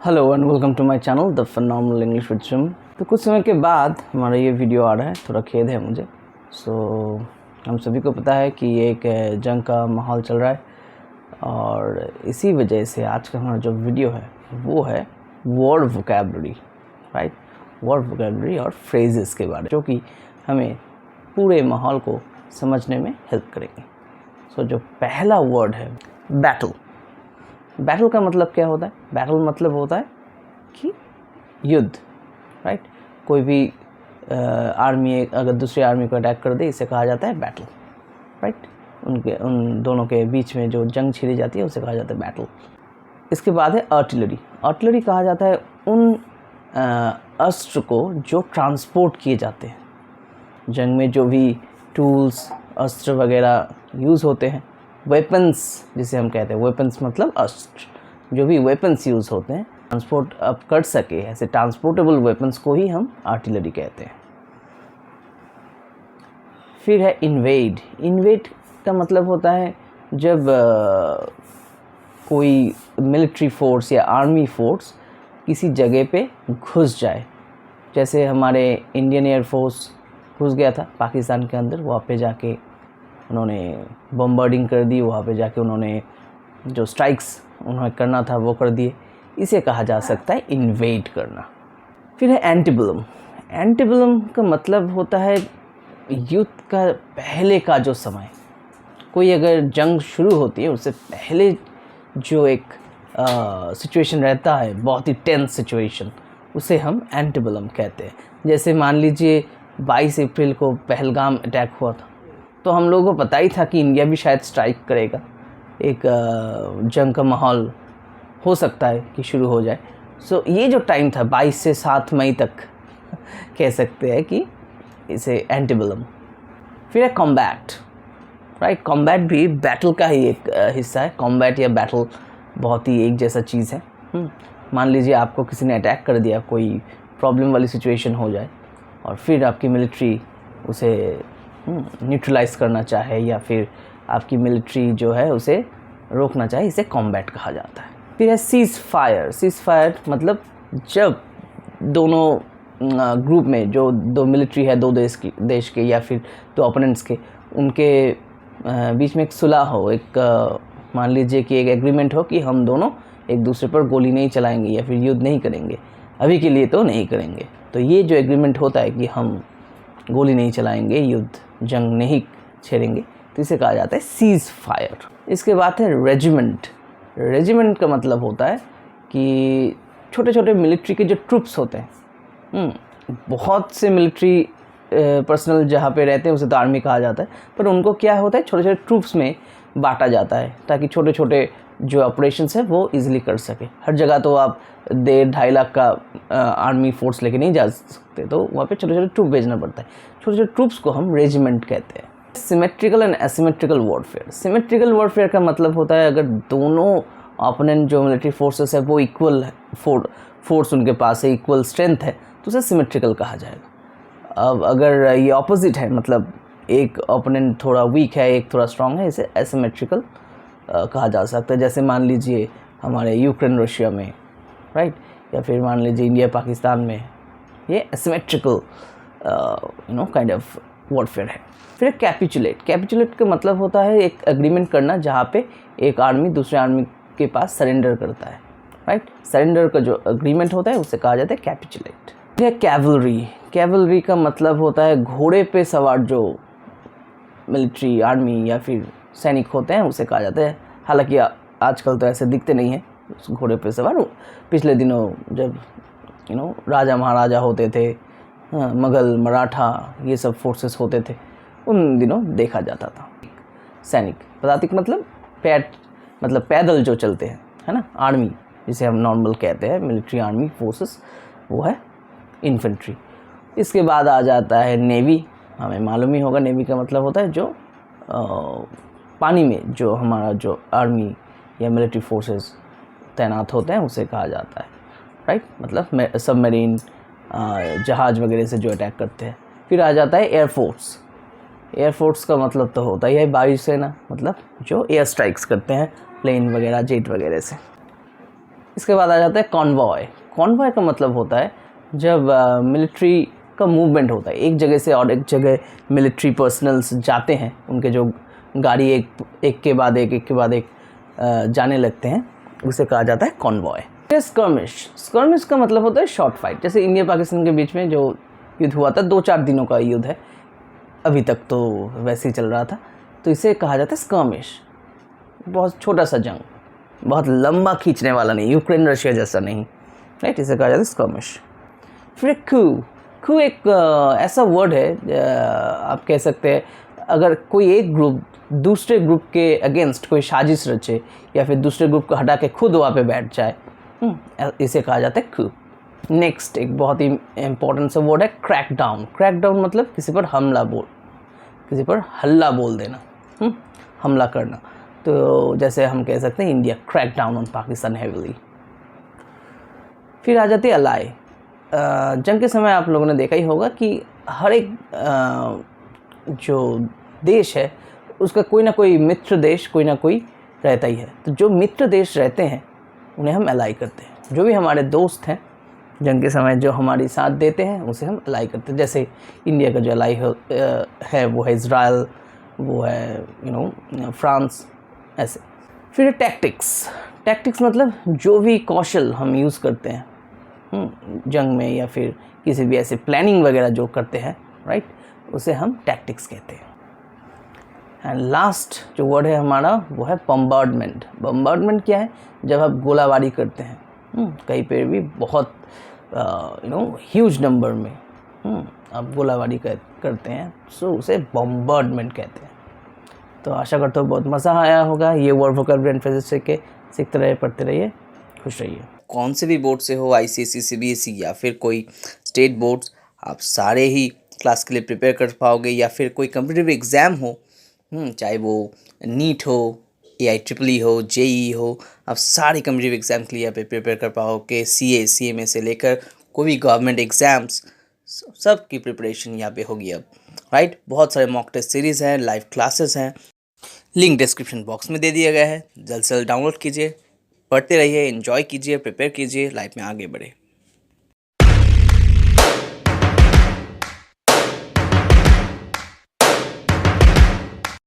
Hello and welcome to my channel the phenomenal English with Sim. तो कुछ समय के बाद हमारा ये वीडियो आ रहा है, थोड़ा खेद है मुझे। हम सभी को पता है कि एक जंग का माहौल चल रहा है और इसी वजह से आज का हमारा जो वीडियो है वो है word vocabulary, right. Word vocabulary और फ्रेजेस के बारे में जो कि हमें पूरे माहौल को समझने में हेल्प करेंगे। जो पहला वर्ड है बैटल। बैटल का मतलब क्या होता है? बैटल मतलब होता है कि युद्ध, राइट। कोई भी आर्मी अगर दूसरी आर्मी को अटैक कर दे, इसे कहा जाता है बैटल, राइट। उन दोनों के बीच में जो जंग छिड़ी जाती है उसे कहा जाता है बैटल। इसके बाद है आर्टिलरी। आर्टिलरी कहा जाता है उन अस्त्र को जो ट्रांसपोर्ट किए जाते हैं। जंग में जो भी टूल्स, अस्त्र वगैरह यूज़ होते हैं, वेपन्स जिसे हम कहते हैं, वेपन्स मतलब अस्त्र, जो भी वेपन्स यूज़ होते हैं ट्रांसपोर्ट अब कर सके, ऐसे ट्रांसपोर्टेबल वेपन्स को ही हम आर्टिलरी कहते हैं। फिर है इन्वेड। इन्वेड का मतलब होता है जब कोई मिलिट्री फोर्स या आर्मी फोर्स किसी जगह पे घुस जाए। जैसे हमारे इंडियन एयरफोर्स घुस गया था पाकिस्तान के अंदर, वहाँ पे जाके उन्होंने बम्बार्डिंग कर दी, वहाँ पे जाके उन्होंने जो स्ट्राइक्स उन्हें करना था वो कर दिए। इसे कहा जा सकता है इन्वेड करना। फिर है एंटीबलम। एंटीबलम का मतलब होता है युद्ध का पहले का जो समय। कोई अगर जंग शुरू होती है उससे पहले जो एक सिचुएशन रहता है, बहुत ही टेंस सिचुएशन, उसे हम एंटीबलम कहते हैं। जैसे मान लीजिए 22 अप्रैल को पहलगाम अटैक हुआ था, तो हम लोगों को पता ही था कि इंडिया भी शायद स्ट्राइक करेगा, एक जंग का माहौल हो सकता है कि शुरू हो जाए। ये जो टाइम था 22 से 7 मई तक कह सकते हैं कि इसे एंटीबलम। फिर है कॉम्बैट, राइट। कॉम्बैट भी बैटल का ही एक हिस्सा है। कॉम्बैट या बैटल बहुत ही एक जैसा चीज़ है। मान लीजिए आपको किसी ने अटैक कर दिया, कोई प्रॉब्लम वाली सिचुएशन हो जाए और फिर आपकी मिलिट्री उसे न्यूट्रलाइज करना चाहे या फिर आपकी मिलिट्री जो है उसे रोकना चाहे, इसे कॉम्बैट कहा जाता है। फिर है सीज़ फायर। सीज़ फायर मतलब जब दोनों ग्रुप में जो दो मिलिट्री है, दो देश के या फिर दो ओपोनेंट्स के, उनके बीच में एक सुलह हो, एक मान लीजिए कि एक एग्रीमेंट हो कि हम दोनों एक दूसरे पर गोली नहीं चलाएंगे या फिर युद्ध नहीं करेंगे, अभी के लिए तो नहीं करेंगे। तो ये जो एग्रीमेंट होता है कि हम गोली नहीं चलाएंगे, युद्ध जंग नहीं छेड़ेंगे, तो इसे कहा जाता है सीज़ फायर। इसके बाद है रेजिमेंट। रेजिमेंट का मतलब होता है कि छोटे छोटे मिलिट्री के जो ट्रूप्स होते हैं, बहुत से मिलिट्री पर्सनल जहाँ पे रहते हैं उसे तो आर्मी कहा जाता है, पर उनको क्या होता है छोटे छोटे ट्रूप्स में बांटा जाता है ताकि छोटे छोटे जो ऑपरेशंस है वो इजीली कर सके। हर जगह तो आप 1.5-2.5 लाख का आर्मी फोर्स लेके नहीं जा सकते, तो वहाँ पे छोटे छोटे ट्रूप भेजना पड़ता है। छोटे छोटे ट्रूप्स को हम रेजिमेंट कहते हैं। Symmetrical and asymmetrical warfare. Symmetrical warfare का मतलब होता है अगर दोनों ओपोनेंट जो मिलिट्री फोर्सेस है वो इक्वल फोर्स उनके पास है, इक्वल स्ट्रेंथ है, तो उसे सिमेट्रिकल कहा जाएगा। अब अगर ये ऑपोजिट है, मतलब एक ओपोनेंट थोड़ा वीक है, एक थोड़ा स्ट्रांग है, इसे एसिमेट्रिकल कहा जा सकता है। जैसे मान लीजिए हमारे यूक्रेन रशिया में, राइट, या फिर मान लीजिए इंडिया पाकिस्तान में, ये एसिमेट्रिकल काइंड ऑफ वॉरफेयर है। फिर कैपिचुलेट। कैपिचुलेट का मतलब होता है एक एग्रीमेंट करना जहाँ पे एक आर्मी दूसरे आर्मी के पास सरेंडर करता है, राइट। सरेंडर का जो एग्रीमेंट होता है उसे कहा जाता है कैपिचुलेट। फिर कैवलरी। कैवलरी का मतलब होता है घोड़े पे सवार जो मिलिट्री आर्मी या फिर सैनिक होते हैं उसे कहा जाता है। हालांकि आजकल तो ऐसे दिखते नहीं हैं घोड़े पे सवार। पिछले दिनों जब राजा महाराजा होते थे, मुगल मराठा ये सब फोर्सेस होते थे, उन दिनों देखा जाता था सैनिक। पदातिक मतलब पैदल जो चलते हैं, है ना, आर्मी जिसे हम नॉर्मल कहते हैं, मिलिट्री आर्मी फोर्सेस, वो है इन्फेंट्री। इसके बाद आ जाता है नेवी। हमें मालूम ही होगा नेवी का मतलब होता है जो पानी में जो हमारा जो आर्मी या मिलिट्री फोर्सेस तैनात होते हैं उसे कहा जाता है, राइट। मतलब सबमरीन जहाज़ वगैरह से जो अटैक करते हैं। फिर आ जाता है एयरफोर्स। एयरफोर्स का मतलब तो होता ही है वायुसेना, मतलब जो एयर स्ट्राइक्स करते हैं प्लेन वगैरह, जेट वगैरह से। इसके बाद आ जाता है कॉन्वॉय। कॉन्वॉय का मतलब होता है जब मिलिट्री का मूवमेंट होता है, एक जगह से और एक जगह मिलिट्री पर्सनल्स जाते हैं, उनके जो गाड़ी एक के बाद एक जाने लगते हैं, उसे कहा जाता है कॉन्वॉय। स्कर्मिश। स्कर्मिश का मतलब होता है शॉर्ट फाइट। जैसे इंडिया पाकिस्तान के बीच में जो युद्ध हुआ था, 2-4 दिनों का युद्ध है, अभी तक तो वैसे ही चल रहा था, तो इसे कहा जाता है स्कर्मिश। बहुत छोटा सा जंग, बहुत लंबा खींचने वाला नहीं, यूक्रेन रशिया जैसा नहीं, राइट, इसे कहा जाता है स्कर्मिश। फिर एक कू एक ऐसा वर्ड है, आप कह सकते हैं अगर कोई एक ग्रुप दूसरे ग्रुप के अगेंस्ट कोई साजिश रचे या फिर दूसरे ग्रुप को हटा के खुद वहाँ पे बैठ जाए, इसे कहा जाता है कू। नेक्स्ट एक बहुत ही इम्पोर्टेंट सा वर्ड है क्रैकडाउन। क्रैकडाउन मतलब किसी पर हल्ला बोल देना, हमला करना। तो जैसे हम कह सकते हैं India crack down on Pakistan heavily. फिर आ जाती है अलाई। जंग के समय आप लोगों ने देखा ही होगा कि हर एक जो देश है उसका कोई ना कोई मित्र देश कोई ना कोई रहता ही है। तो जो मित्र देश रहते हैं उन्हें हम अलाई करते हैं। जो भी हमारे दोस्त हैं जंग के समय जो हमारी साथ देते हैं उसे हम अलाई करते हैं। जैसे इंडिया का जो अलाई है वो है इज़राइल, वो है फ्रांस, ऐसे। फिर टैक्टिक्स। टैक्टिक्स मतलब जो भी कौशल हम यूज़ करते हैं जंग में या फिर किसी भी ऐसे प्लानिंग वगैरह जो करते हैं, राइट, उसे हम टैक्टिक्स कहते हैं। एंड लास्ट जो वर्ड है हमारा वो है बम्बार्डमेंट। बम्बार्डमेंट क्या है? जब आप गोलाबारी करते हैं कहीं पे भी बहुत ह्यूज नंबर में आप गोलाबारी करते हैं, सो उसे बम्बार्डमेंट कहते हैं। तो आशा करता हूँ बहुत मज़ा आया होगा। ये वर्ड वोकैबुलरी एंड फ्रेजेस सीखते रहिए, पढ़ते रहिए, खुश रहिए। कौन से भी बोर्ड से हो, आईसीएसई, सीबीएसई या फिर कोई स्टेट बोर्ड्स, आप सारे ही क्लास के लिए प्रिपेयर कर पाओगे। या फिर कोई कम्पिटिटिव एग्ज़ाम हो, चाहे वो नीट हो, AIEEE हो, JEE हो, आप सारे कम्पिटिटिव एग्ज़ाम के लिए यहाँ पे प्रिपेयर कर पाओगे। CA CMA से लेकर कोई भी गवर्नमेंट एग्ज़ाम्स, सब की प्रिपरेशन यहाँ पे होगी अब, राइट। बहुत सारे मॉक टेस्ट सीरीज़ हैं, लाइव क्लासेस हैं, लिंक डिस्क्रिप्शन बॉक्स में दे दिया गया है। जल्द से जल्द डाउनलोड कीजिए, पढ़ते रहिए, एंजॉय कीजिए, प्रिपेयर कीजिए, लाइफ में आगे बढ़े।